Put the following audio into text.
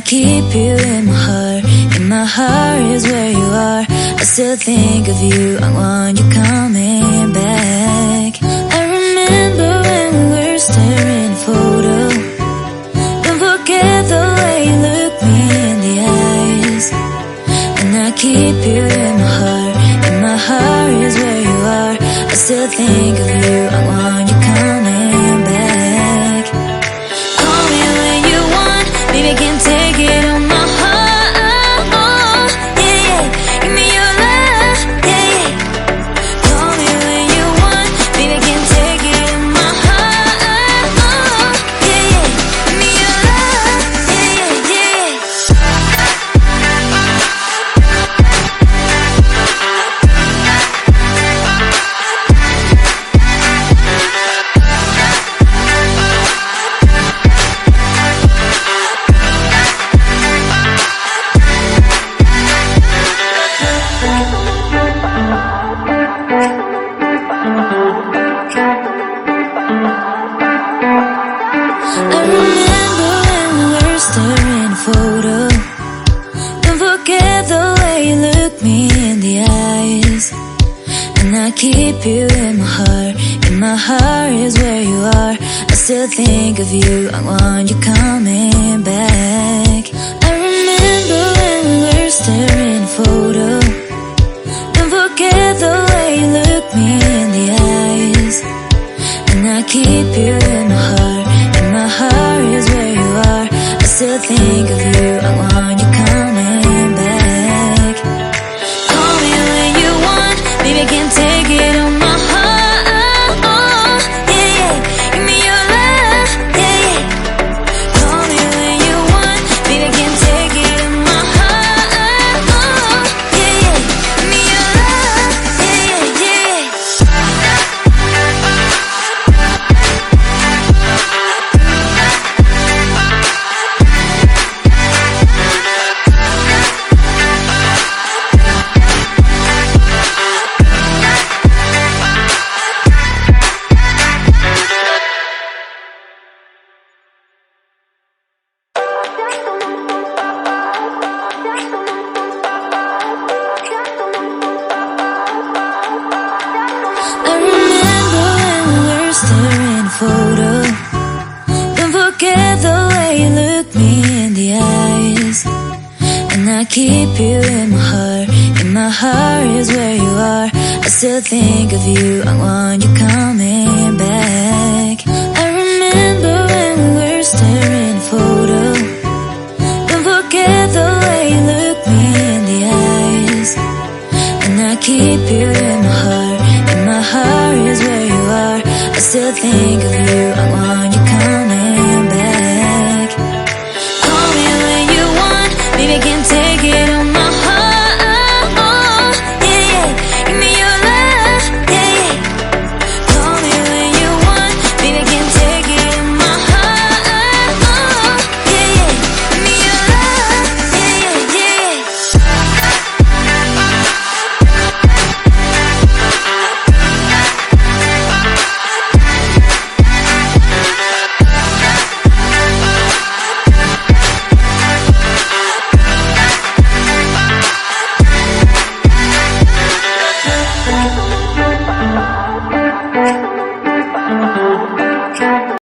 keep you in my heart. In my heart is where you are. I still think of you. I want you coming back. I remember when we were staring at a photo. Don't forget the way you look me in the eyes. And I keep you in my heart. In my heart is where you are. I still think of you. I want you coming back. Call me when you want. Baby, I can't take it on my heart. Yeah, yeah. Give me your love. Yeah, yeah. Call me when you want. Baby, I can't take it on my heart. Yeah, yeah. Give me your love. Yeah, yeah, yeah. I remember when we were staring at a photo. Don't forget the way you look me in the eyes. And I keep you in my heart. In my heart is where you are. I still think of you. I want you coming back. I remember when we were staring at a photo. Don't forget the way you look me in the eyes. And I keep you in my heart. In my heart is where you are. I still think of you. I want you coming back. Call me when you want. Baby, I can't take it on my heart. Yeah, yeah. Give me your love. Yeah, yeah. Call me when you want. Baby, I can't take it on my heart. Yeah, yeah. Give me your love. Yeah, yeah, yeah. I remember when we were staring at a photo. Don't forget the way you look me in the eyes. And I keep you in my heart. In my heart is where you are. I still think of you. I want you coming back. I remember when we were staring at a photo. Don't forget the way you look me in the eyes. And I keep you in my heart. In my heart is where you are. I still think of you. I want you coming back. Call me when you want. Baby, I can't take it on my heart. Yeah, yeah. Give me your love. Yeah, yeah. Call me when you want. Baby, I can't take it on my heart. Yeah, yeah. Give me your love. Yeah, yeah, yeah.